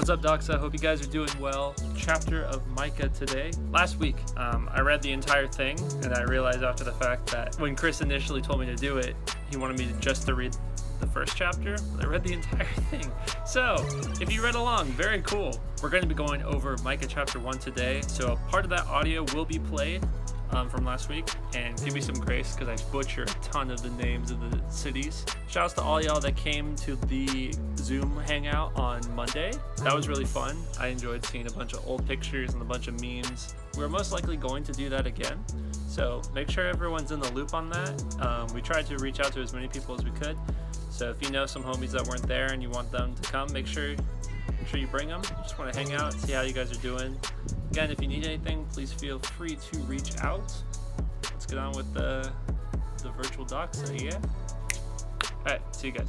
What's up, Doxa? Hope you guys are doing well. Chapter of Micah today. Last week, I read the entire thing, and I realized after the fact that when Chris initially told me to do it, he wanted me just to read the first chapter. I read the entire thing. So, if you read along, very cool. We're going to be going over Micah chapter 1 today, so part of that audio will be played from last week, and give me some grace because I butcher a ton of the names of the cities. Shouts to all y'all that came to the Zoom hangout on Monday. That was really fun. I enjoyed seeing a bunch of old pictures and a bunch of memes. We're most likely going to do that again, so make sure everyone's in the loop on that. We tried to reach out to as many people as we could, so if you know some homies that weren't there and you want them to come, make sure you bring them. Just want to hang out, see how you guys are doing. Again, if you need anything, please feel free to reach out. Let's get on with the virtual Doxa, yeah? Alright, see you guys.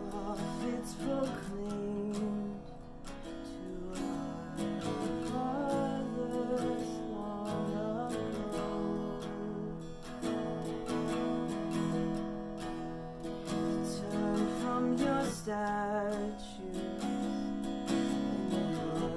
Prophets proclaimed to our fathers long ago. Turn from your statues and your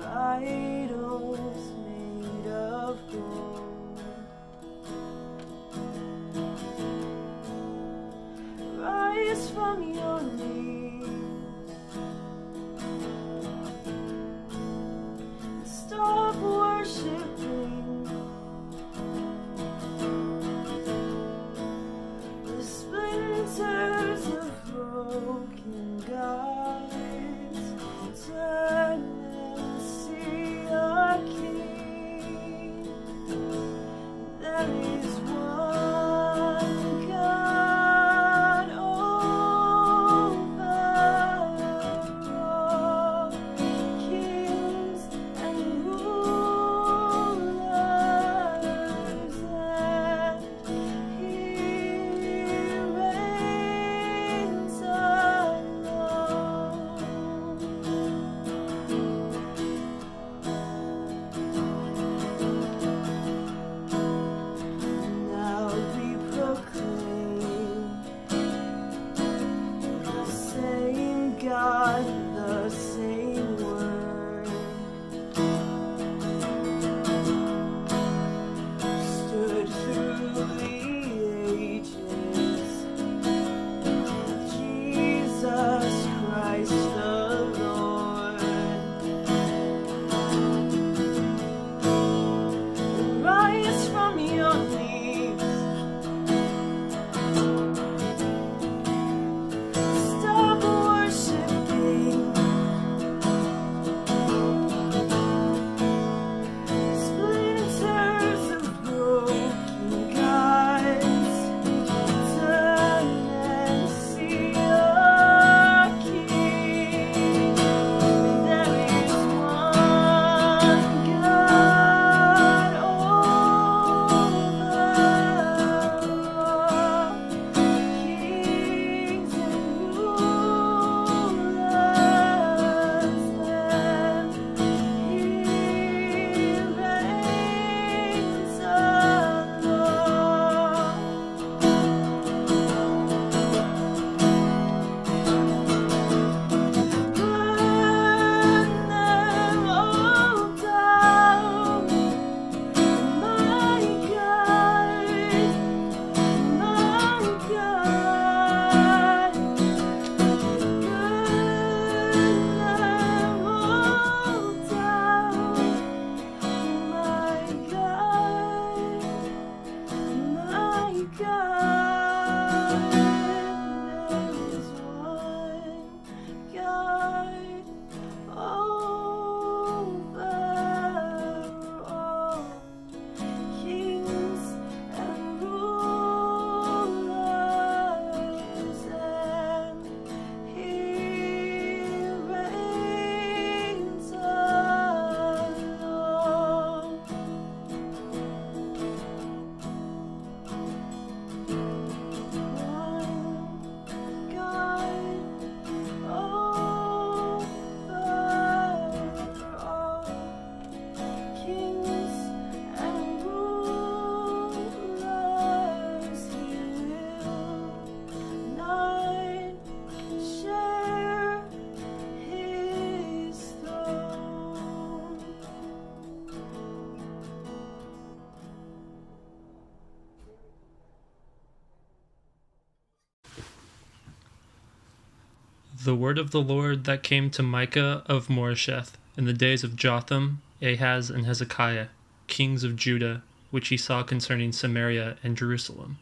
The word of the Lord that came to Micah of Moresheth in the days of Jotham, Ahaz, and Hezekiah, kings of Judah, which he saw concerning Samaria and Jerusalem.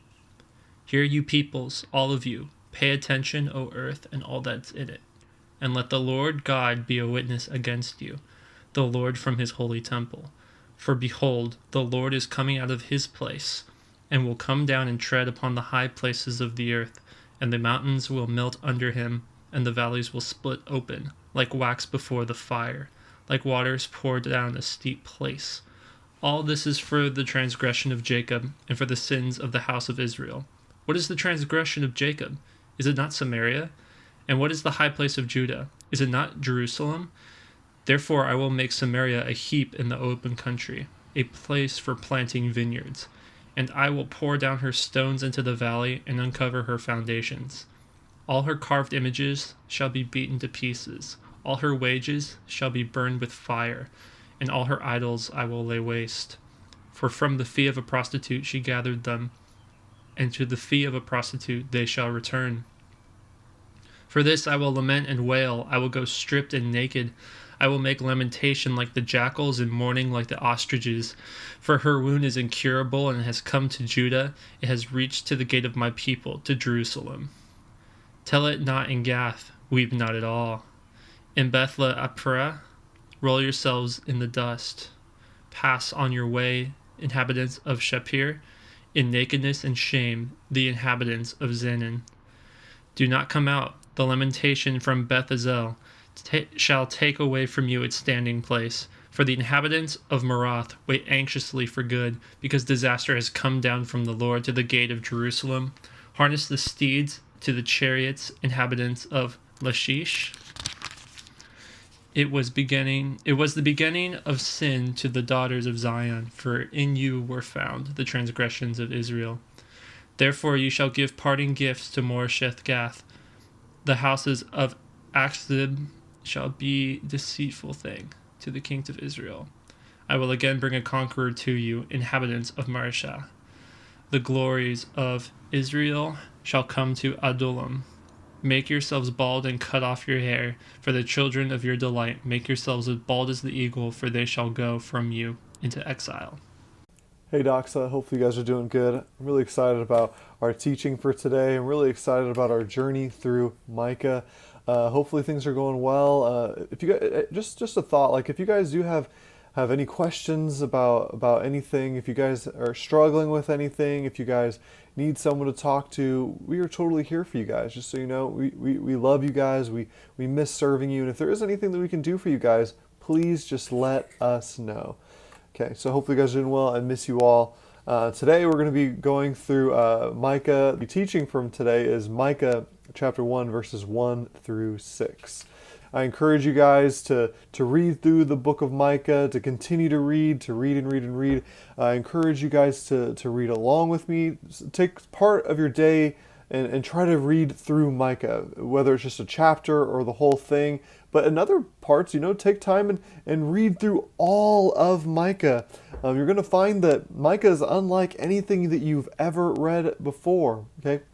Hear you peoples, all of you, pay attention, O earth, and all that's in it, and let the Lord God be a witness against you, the Lord from his holy temple. For behold, the Lord is coming out of his place, and will come down and tread upon the high places of the earth, and the mountains will melt under him, and the valleys will split open, like wax before the fire, like waters poured down a steep place. All this is for the transgression of Jacob, and for the sins of the house of Israel. What is the transgression of Jacob? Is it not Samaria? And what is the high place of Judah? Is it not Jerusalem? Therefore I will make Samaria a heap in the open country, a place for planting vineyards. And I will pour down her stones into the valley, and uncover her foundations. All her carved images shall be beaten to pieces. All her wages shall be burned with fire, and all her idols I will lay waste. For from the fee of a prostitute she gathered them, and to the fee of a prostitute they shall return. For this I will lament and wail. I will go stripped and naked. I will make lamentation like the jackals, and mourning like the ostriches. For her wound is incurable, and has come to Judah. It has reached to the gate of my people, to Jerusalem. Tell it not in Gath, weep not at all. In Beth-le-Aphrah, roll yourselves in the dust. Pass on your way, inhabitants of Shapir, in nakedness and shame, the inhabitants of Zanan. Do not come out. The lamentation from Beth-Ezel shall take away from you its standing place. For the inhabitants of Marath wait anxiously for good, because disaster has come down from the Lord to the gate of Jerusalem. Harness the steeds to the chariots, inhabitants of Lachish. It was the beginning of sin to the daughters of Zion, for in you were found the transgressions of Israel. Therefore you shall give parting gifts to Moresheth Gath. The houses of Achzib shall be deceitful thing to the kings of Israel. I will again bring a conqueror to you, inhabitants of Mareshah. The glories of Israel shall come to Adullam. Make yourselves bald and cut off your hair, for the children of your delight. Make yourselves as bald as the eagle, for they shall go from you into exile. Hey Doxa, hopefully you guys are doing good. I'm really excited about our teaching for today. I'm really excited about our journey through Micah. Hopefully things are going well. If you guys, just a thought, like if you guys do have any questions about anything, if you guys are struggling with anything, if you guys need someone to talk to, we are totally here for you guys. Just so you know, we love you guys. We miss serving you. And if there is anything that we can do for you guys, please just let us know. Okay, so hopefully you guys are doing well. I miss you all. Today we're going to be going through Micah. The teaching from today is Micah chapter 1, verses 1 through 6. I encourage you guys to read through the book of Micah, to continue to read and read. I encourage you guys to read along with me. Take part of your day and try to read through Micah, whether it's just a chapter or the whole thing. But in other parts, take time and read through all of Micah. You're going to find that Micah is unlike anything that you've ever read before. Okay,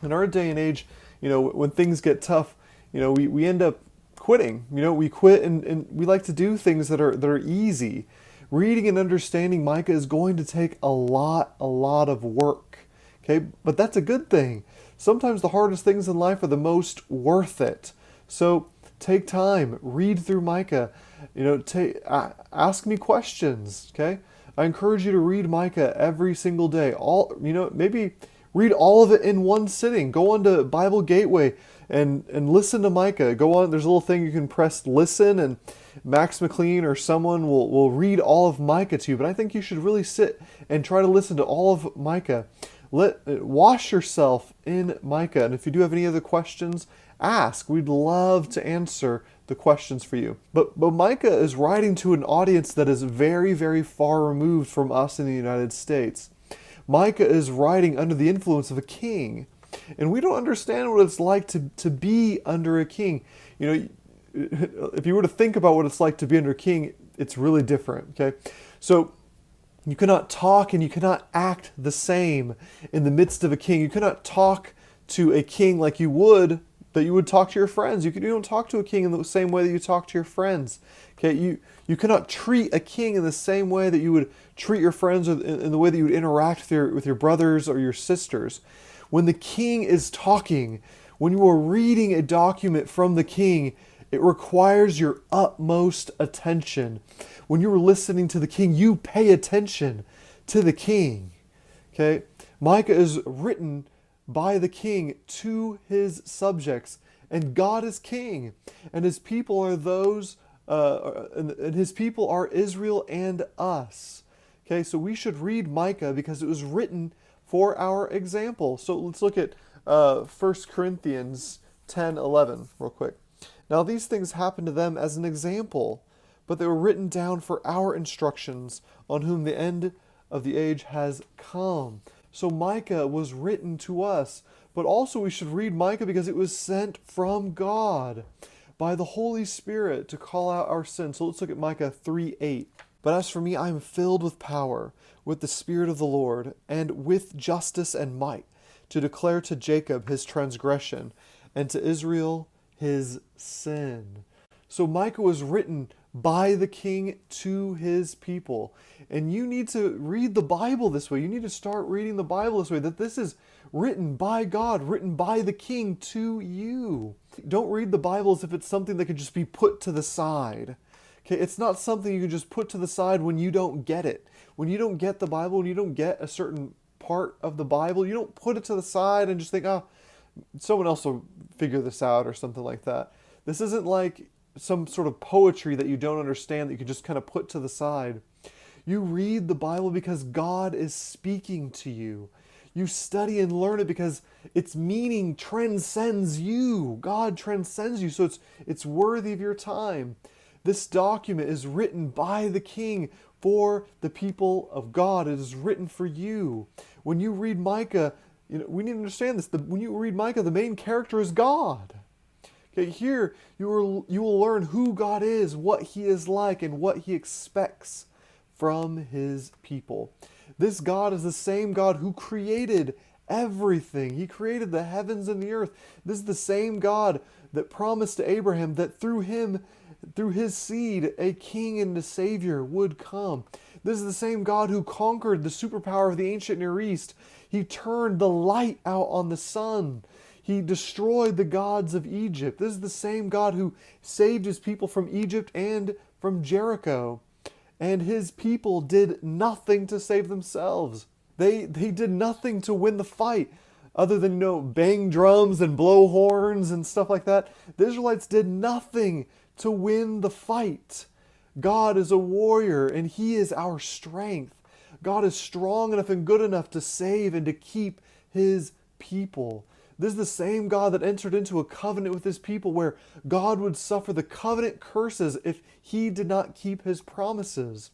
in our day and age, when things get tough, we end up quitting. We quit and we like to do things that are easy. Reading and understanding Micah is going to take a lot of work. Okay, but that's a good thing. Sometimes the hardest things in life are the most worth it. So take time, read through Micah. Ask me questions. Okay, I encourage you to read Micah every single day. Maybe read all of it in one sitting. Go on to Bible Gateway and listen to Micah. Go on, there's a little thing you can press listen, and Max McLean or someone will read all of Micah to you. But I think you should really sit and try to listen to all of Micah. Wash yourself in Micah. And if you do have any other questions, ask. We'd love to answer the questions for you. But Micah is writing to an audience that is very, very far removed from us in the United States. Micah is writing under the influence of a king. And we don't understand what it's like to be under a king. If you were to think about what it's like to be under a king, it's really different, okay? So you cannot talk and you cannot act the same in the midst of a king. You cannot talk to a king like you would that you would talk to your friends. You don't talk to a king in the same way that you talk to your friends. Okay, you cannot treat a king in the same way that you would treat your friends, or in the way that you would interact with your brothers or your sisters. When the king is talking, when you are reading a document from the king, it requires your utmost attention. When you are listening to the king, you pay attention to the king. Okay, Micah is written by the king to his subjects, and God is king, and his people are and his people are Israel and us. Okay, so we should read Micah because it was written for our example. So let's look at 1 Corinthians 10:11 real quick. Now these things happened to them as an example, but they were written down for our instructions, on whom the end of the age has come. So Micah was written to us, but also we should read Micah because it was sent from God by the Holy Spirit to call out our sins. So let's look at Micah 3:8. But as for me, I am filled with power, with the Spirit of the Lord, and with justice and might, to declare to Jacob his transgression, and to Israel his sin. So Micah was written by the king to his people. And you need to read the Bible this way. You need to start reading the Bible this way, that this is written by God, written by the king to you. Don't read the Bible as if it's something that could just be put to the side. Okay, it's not something you can just put to the side when you don't get it. When you don't get the Bible, when you don't get a certain part of the Bible, you don't put it to the side and just think, oh, someone else will figure this out or something like that. This isn't like some sort of poetry that you don't understand that you can just kind of put to the side. You read the Bible because God is speaking to you. You study and learn it because its meaning transcends you. God transcends you, so it's worthy of your time. This document is written by the king for the people of God. It is written for you. When you read Micah, we need to understand this. When you read Micah, the main character is God. Okay, here you will learn who God is, what he is like, and what he expects from his people. This God is the same God who created everything. He created the heavens and the earth. This is the same God that promised to Abraham that through his seed, a king and a savior would come. This is the same God who conquered the superpower of the ancient Near East. He turned the light out on the sun. He destroyed the gods of Egypt. This is the same God who saved his people from Egypt and from Jericho. And his people did nothing to save themselves. They did nothing to win the fight other than, bang drums and blow horns and stuff like that. The Israelites did nothing to win the fight. God is a warrior and he is our strength. God is strong enough and good enough to save and to keep his people. This is the same God that entered into a covenant with his people where God would suffer the covenant curses if he did not keep his promises.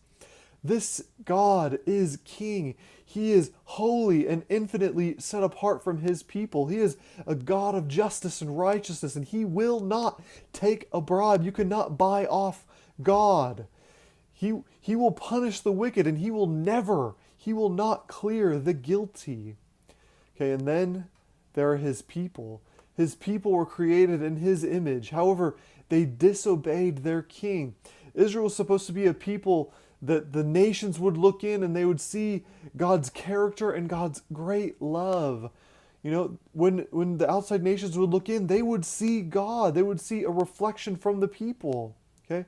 This God is king. He is holy and infinitely set apart from his people. He is a God of justice and righteousness, and he will not take a bribe. You cannot buy off God. He will punish the wicked, and he will not clear the guilty. Okay, and then there are his people. His people were created in his image. However, they disobeyed their king. Israel was supposed to be a people that the nations would look in and they would see God's character and God's great love. When the outside nations would look in, they would see God. They would see a reflection from the people. Okay?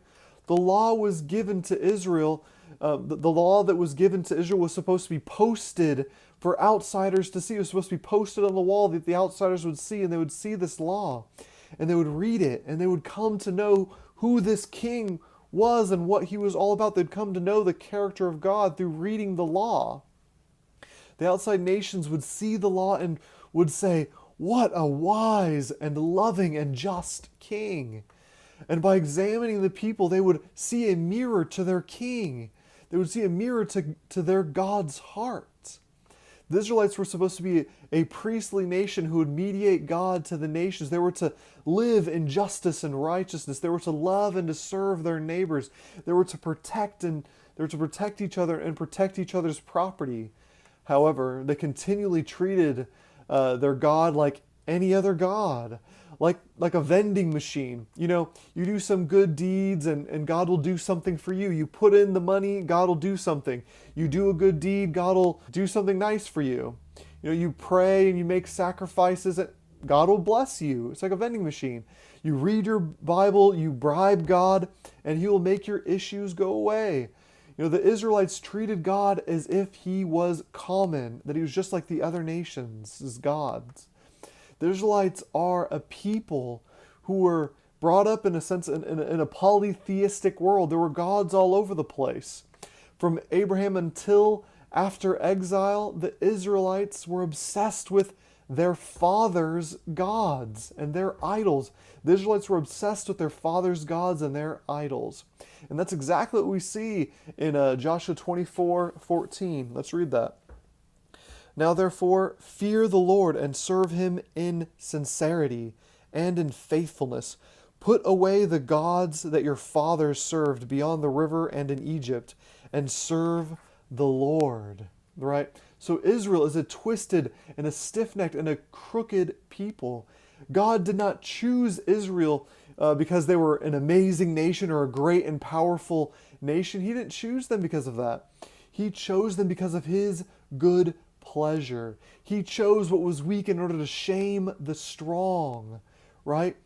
The law was given to Israel. The law that was given to Israel was supposed to be posted for outsiders to see. It was supposed to be posted on the wall that the outsiders would see, and they would see this law, and they would read it, and they would come to know who this king was and what he was all about. They'd come to know the character of God through reading the law. The outside nations would see the law and would say, "What a wise and loving and just king." And by examining the people, they would see a mirror to their king. They would see a mirror to their God's heart. The Israelites were supposed to be a priestly nation who would mediate God to the nations. They were to live in justice and righteousness. They were to love and to serve their neighbors. They were to protect each other and protect each other's property. However, they continually treated their God like any other god, like a vending machine. You know, you do some good deeds and God will do something for you. You put in the money, God will do something. You do a good deed, God will do something nice for you. You know, you pray and you make sacrifices, and God will bless you. It's like a vending machine. You read your Bible, you bribe God, and He will make your issues go away. You know, the Israelites treated God as if He was common, that He was just like the other nations as gods. The Israelites are a people who were brought up in a sense in a polytheistic world. There were gods all over the place. From Abraham until after exile, the Israelites were obsessed with their fathers' gods and their idols. The Israelites were obsessed with their fathers' gods and their idols. And that's exactly what we see in Joshua 24:14. Let's read that. Now therefore, fear the Lord and serve Him in sincerity and in faithfulness. Put away the gods that your fathers served beyond the river and in Egypt, and serve the Lord. Right? So Israel is a twisted and a stiff-necked and a crooked people. God did not choose Israel because they were an amazing nation or a great and powerful nation. He didn't choose them because of that. He chose them because of His good pleasure. He chose what was weak in order to shame the strong, right?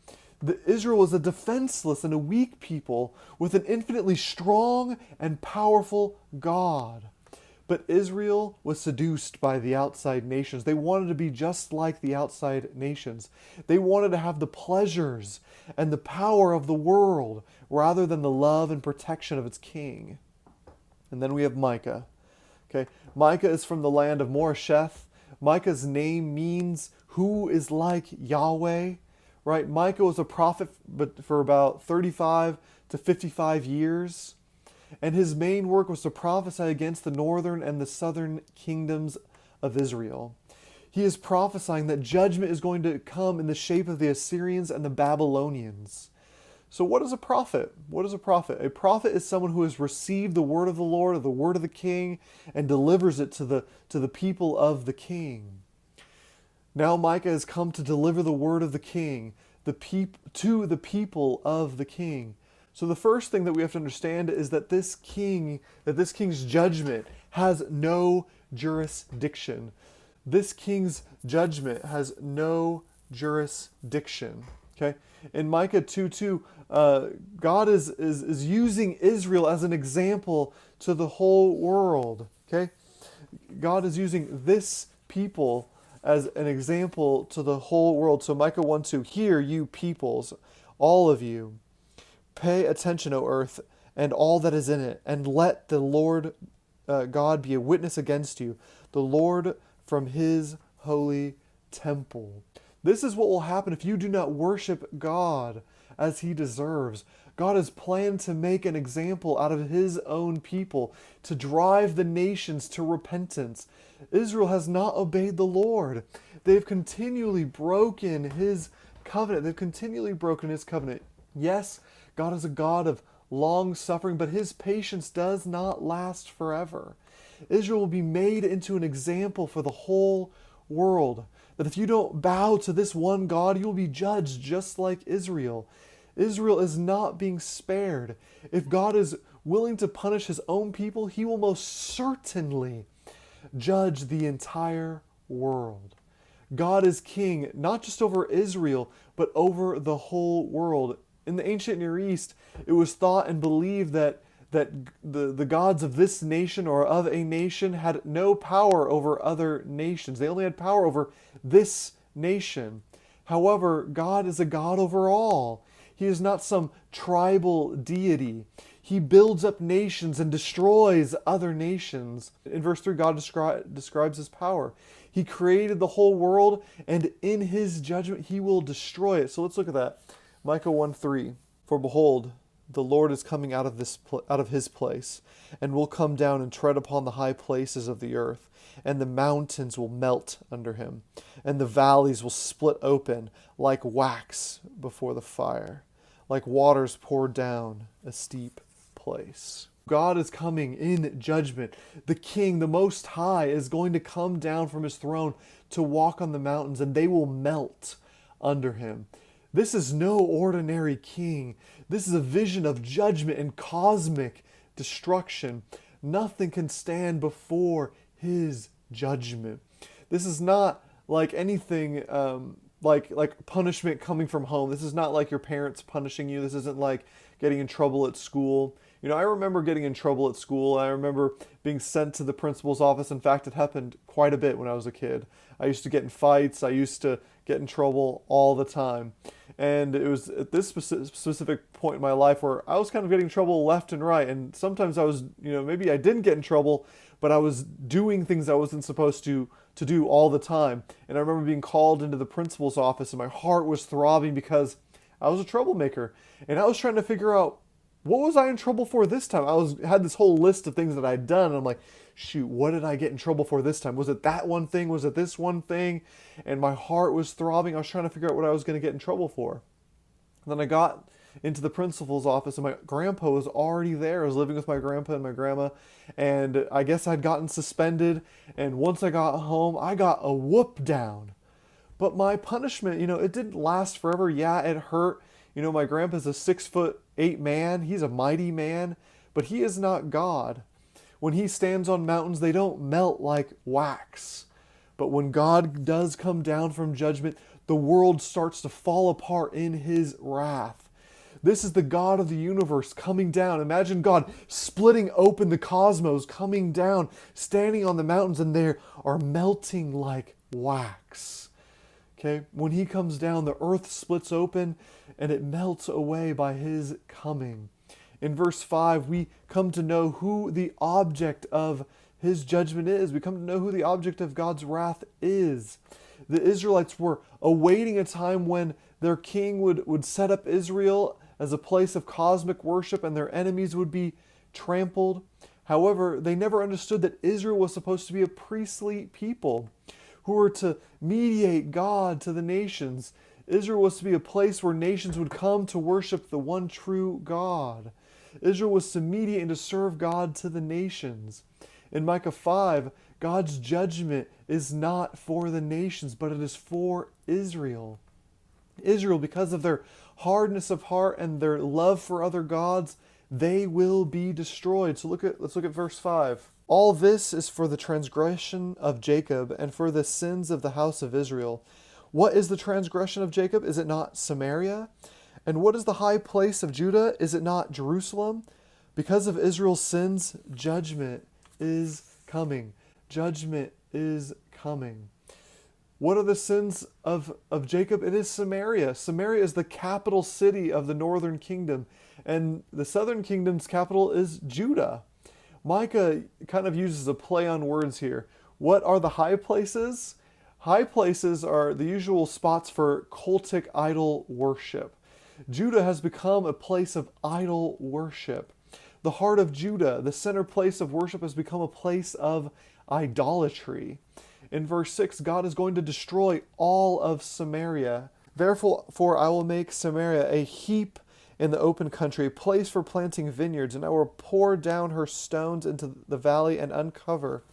Israel was a defenseless and a weak people with an infinitely strong and powerful God. But Israel was seduced by the outside nations. They wanted to be just like the outside nations. They wanted to have the pleasures and the power of the world rather than the love and protection of its king. And then we have Micah. Okay, Micah is from the land of Moresheth. Micah's name means who is like Yahweh, right? Micah was a prophet for about 35 to 55 years. And his main work was to prophesy against the northern and the southern kingdoms of Israel. He is prophesying that judgment is going to come in the shape of the Assyrians and the Babylonians. So what is a prophet? What is a prophet? A prophet is someone who has received the word of the Lord or the word of the king and delivers it to the people of the king. Now Micah has come to deliver the word of the king to the people of the king. So the first thing that we have to understand is that this king's judgment has no jurisdiction. This king's judgment has no jurisdiction. Okay? In Micah 2:2, God is using Israel as an example to the whole world. Okay? God is using this people as an example to the whole world. So Micah 1:2, hear you peoples, all of you. Pay attention, O earth, and all that is in it, and let the Lord God be a witness against you, the Lord from His holy temple. This is what will happen if you do not worship God as He deserves. God has planned to make an example out of His own people, to drive the nations to repentance. Israel has not obeyed the Lord. They've continually broken His covenant. They've continually broken His covenant. Yes, God is a God of long suffering, but His patience does not last forever. Israel will be made into an example for the whole world. That if you don't bow to this one God, you will be judged just like Israel. Israel is not being spared. If God is willing to punish His own people, He will most certainly judge the entire world. God is king, not just over Israel, but over the whole world. In the ancient Near East, it was thought and believed that the gods of this nation or of a nation had no power over other nations. They only had power over this nation. However, God is a God over all. He is not some tribal deity. He builds up nations and destroys other nations. In verse 3, God describes His power. He created the whole world, and in His judgment, He will destroy it. So let's look at that. Micah 1:3, for behold, the Lord is coming out of His place, and will come down and tread upon the high places of the earth, and the mountains will melt under Him, and the valleys will split open like wax before the fire, like waters poured down a steep place. God is coming in judgment. The King, the Most High, is going to come down from His throne to walk on the mountains, and they will melt under him. This is no ordinary king. This is a vision of judgment and cosmic destruction. Nothing can stand before his judgment. This is not like anything like punishment coming from home. This is not like your parents punishing you. This isn't like getting in trouble at school. I remember getting in trouble at school. I remember being sent to the principal's office. In fact, it happened quite a bit when I was a kid. I used to get in fights. I used to get in trouble all the time. And it was at this specific point in my life where I was kind of getting in trouble left and right. And sometimes I was, maybe I didn't get in trouble, but I was doing things I wasn't supposed to do all the time. And I remember being called into the principal's office, and my heart was throbbing because I was a troublemaker. And I was trying to figure out, what was I in trouble for this time? Had this whole list of things that I'd done, and I'm like, shoot, what did I get in trouble for this time? Was it that one thing? Was it this one thing? And my heart was throbbing. I was trying to figure out what I was going to get in trouble for. And then I got into the principal's office, and my grandpa was already there. I was living with my grandpa and my grandma, and I guess I'd gotten suspended. And once I got home, I got a whoop down. But my punishment, it didn't last forever. Yeah, it hurt. My grandpa's a 6'8" man. He's a mighty man, but he is not God. When he stands on mountains, they don't melt like wax. But when God does come down from judgment, the world starts to fall apart in his wrath. This is the God of the universe coming down. Imagine God splitting open the cosmos, coming down, standing on the mountains, and they are melting like wax. Okay, when he comes down, the earth splits open and it melts away by his coming. In verse 5, we come to know who the object of his judgment is. We come to know who the object of God's wrath is. The Israelites were awaiting a time when their king would set up Israel as a place of cosmic worship and their enemies would be trampled. However, they never understood that Israel was supposed to be a priestly people who were to mediate God to the nations. Israel was to be a place where nations would come to worship the one true God. Israel was to mediate and to serve God to the nations. In Micah 5, God's judgment is not for the nations, but it is for Israel. Israel, because of their hardness of heart and their love for other gods, they will be destroyed. So let's look at verse 5. All this is for the transgression of Jacob and for the sins of the house of Israel. What is the transgression of Jacob? Is it not Samaria? And what is the high place of Judah? Is it not Jerusalem? Because of Israel's sins, judgment is coming. Judgment is coming. What are the sins of Jacob? It is Samaria. Samaria is the capital city of the northern kingdom, and the southern kingdom's capital is Judah. Micah kind of uses a play on words here. What are the high places? High places are the usual spots for cultic idol worship. Judah has become a place of idol worship. The heart of Judah, the center place of worship, has become a place of idolatry. In verse 6, God is going to destroy all of Samaria. Therefore, I will make Samaria a heap in the open country, a place for planting vineyards, and I will pour down her stones into the valley and uncover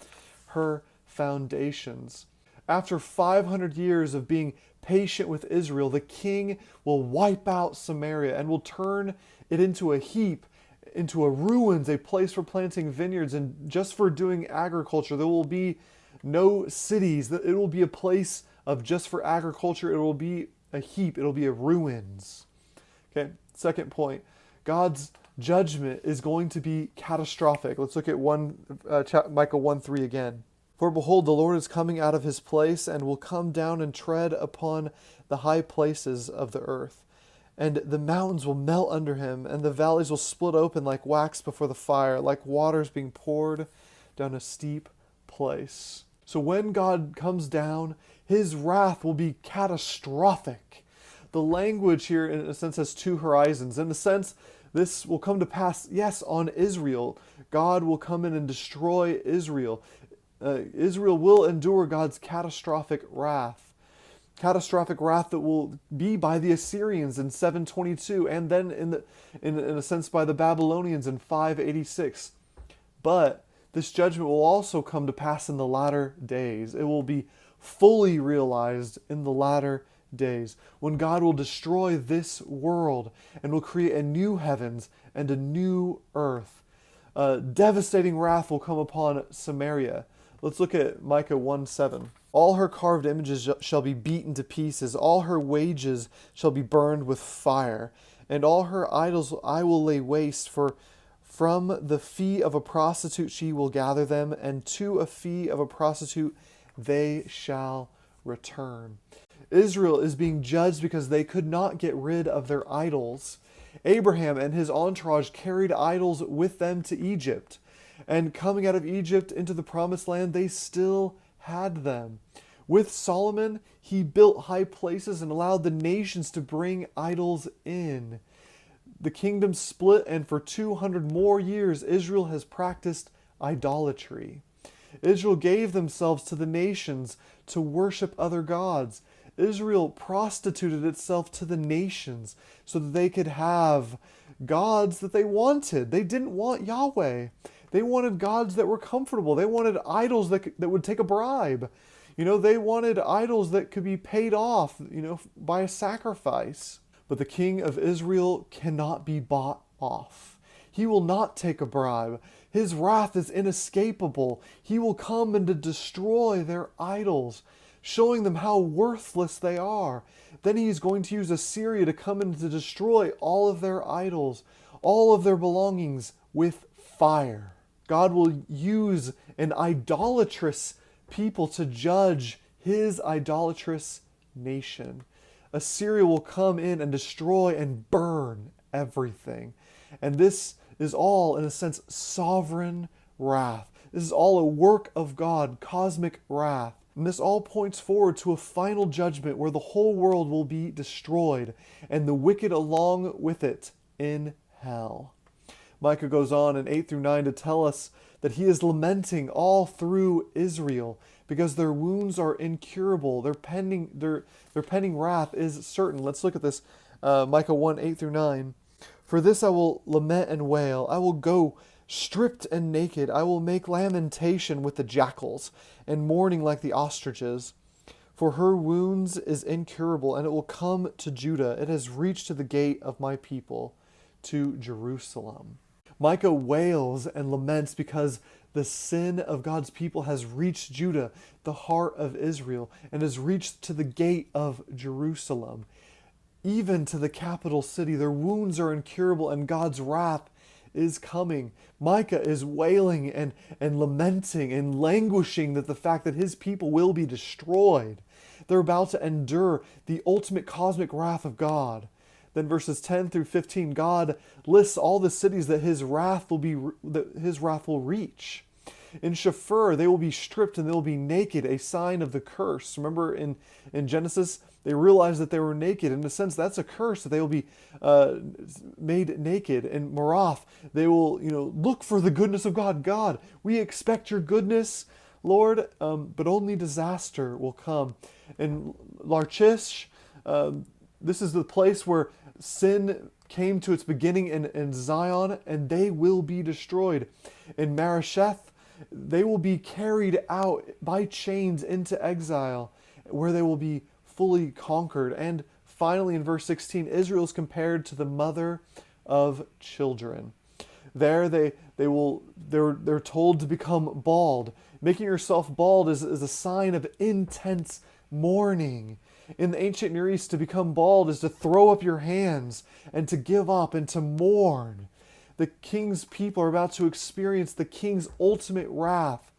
her foundations. After 500 years of being patient with Israel, the king will wipe out Samaria and will turn it into a heap, into a ruins, a place for planting vineyards, and just for doing agriculture. There will be no cities. It will be a place of just for agriculture. It will be a heap. It will be a ruins. Okay, second point. God's judgment is going to be catastrophic. Let's look at Micah 1:3 again. For behold, the Lord is coming out of his place and will come down and tread upon the high places of the earth. And the mountains will melt under him, and the valleys will split open like wax before the fire, like waters being poured down a steep place. So when God comes down, his wrath will be catastrophic. The language here, in a sense, has two horizons. In a sense, this will come to pass, yes, on Israel. God will come in and destroy Israel. Israel will endure God's catastrophic wrath. Catastrophic wrath that will be by the Assyrians in 722, and then in a sense by the Babylonians in 586. But this judgment will also come to pass in the latter days. It will be fully realized in the latter days, when God will destroy this world and will create a new heavens and a new earth. Devastating wrath will come upon Samaria. Let's look at Micah 1:7. All her carved images shall be beaten to pieces. All her wages shall be burned with fire. And all her idols I will lay waste, for from the fee of a prostitute she will gather them, and to a fee of a prostitute they shall return. Israel is being judged because they could not get rid of their idols. Abraham and his entourage carried idols with them to Egypt. And coming out of Egypt into the promised land, they still had them. With Solomon, he built high places and allowed the nations to bring idols in. The kingdom split, and for 200 more years, Israel has practiced idolatry. Israel gave themselves to the nations to worship other gods. Israel prostituted itself to the nations so that they could have gods that they wanted. They didn't want Yahweh. They wanted gods that were comfortable. They wanted idols that would take a bribe. They wanted idols that could be paid off, by a sacrifice. But the king of Israel cannot be bought off. He will not take a bribe. His wrath is inescapable. He will come and to destroy their idols, showing them how worthless they are. Then he is going to use Assyria to come and to destroy all of their idols, all of their belongings with fire. God will use an idolatrous people to judge his idolatrous nation. Assyria will come in and destroy and burn everything. And this is all, in a sense, sovereign wrath. This is all a work of God, cosmic wrath. And this all points forward to a final judgment where the whole world will be destroyed and the wicked along with it in hell. Micah goes on in 8-9 to tell us that he is lamenting all through Israel because their wounds are incurable. Their pending wrath is certain. Let's look at this. Micah 1:8-9. For this I will lament and wail. I will go stripped and naked. I will make lamentation with the jackals and mourning like the ostriches. For her wounds is incurable, and it will come to Judah. It has reached to the gate of my people, to Jerusalem. Micah wails and laments because the sin of God's people has reached Judah, the heart of Israel, and has reached to the gate of Jerusalem, even to the capital city. Their wounds are incurable, and God's wrath is coming. Micah is wailing and lamenting and languishing that the fact that his people will be destroyed. They're about to endure the ultimate cosmic wrath of God. Then verses 10-15, God lists all the cities that his wrath will reach. In Shapher, they will be stripped and they will be naked, a sign of the curse. Remember in Genesis, they realized that they were naked. In a sense, that's a curse, that they will be made naked. In Marath, they will, look for the goodness of God. God, we expect your goodness, Lord, but only disaster will come. In Lachish, this is the place where sin came to its beginning in Zion, and they will be destroyed. In Maresheth, they will be carried out by chains into exile, where they will be fully conquered. And finally, in verse 16, Israel is compared to the mother of children. There they're told to become bald. Making yourself bald is a sign of intense mourning. In the ancient Near East, to become bald is to throw up your hands and to give up and to mourn. The king's people are about to experience the king's ultimate wrath,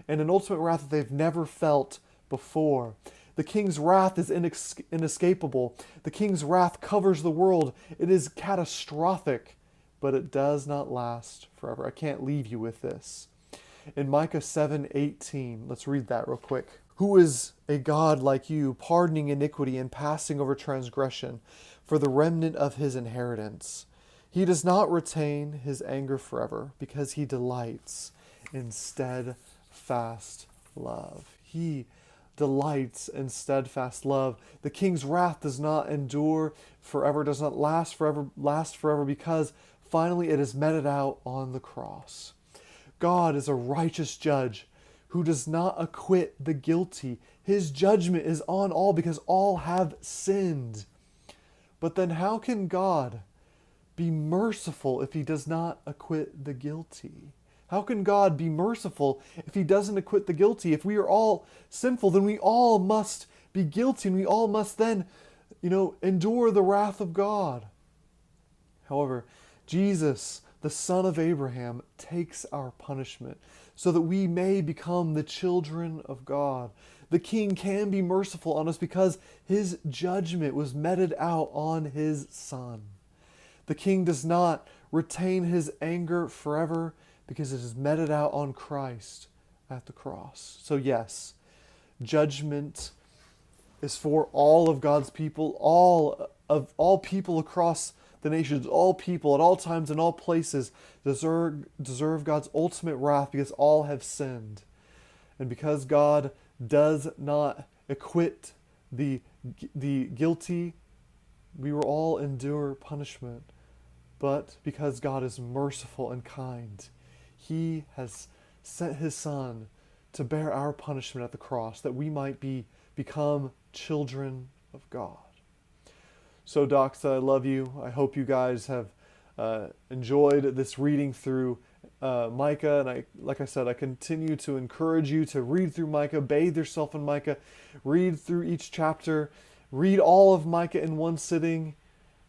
and an ultimate wrath that they've never felt before. The king's wrath is inescapable. The king's wrath covers the world. It is catastrophic, but it does not last forever. I can't leave you with this. In Micah 7:18, let's read that real quick. Who is a God like you, pardoning iniquity and passing over transgression for the remnant of his inheritance? He does not retain his anger forever, because he delights in steadfast love. He delights in steadfast love. The king's wrath does not endure forever, does not last forever, because finally it is meted out on the cross. God is a righteous judge who does not acquit the guilty. His judgment is on all because all have sinned. But then how can God be merciful if he does not acquit the guilty? How can God be merciful if he doesn't acquit the guilty? If we are all sinful, then we all must be guilty, and we all must then, endure the wrath of God. However, Jesus, the Son of Abraham, takes our punishment so that we may become the children of God. The King can be merciful on us because his judgment was meted out on his Son. The King does not retain his anger forever because it is meted out on Christ at the cross. So yes, judgment is for all of God's people, all people across the nations, all people at all times and all places deserve God's ultimate wrath because all have sinned. And because God does not acquit the guilty, we will all endure punishment. But because God is merciful and kind, he has sent his Son to bear our punishment at the cross, that we might become children of God. So Doxa, I love you. I hope you guys have enjoyed this reading through Micah. And like I said, I continue to encourage you to read through Micah, bathe yourself in Micah, read through each chapter, read all of Micah in one sitting.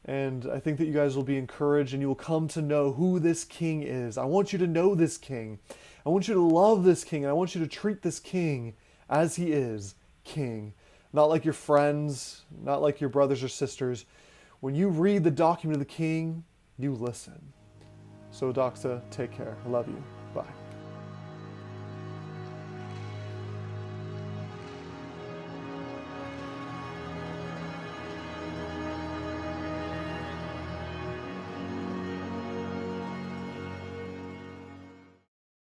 And I think that you guys will be encouraged and you will come to know who this King is. I want you to know this King. I want you to love this King. I want you to treat this King as he is, King. Not like your friends, not like your brothers or sisters. When you read the document of the King, you listen. So Doxa, take care. I love you. Bye.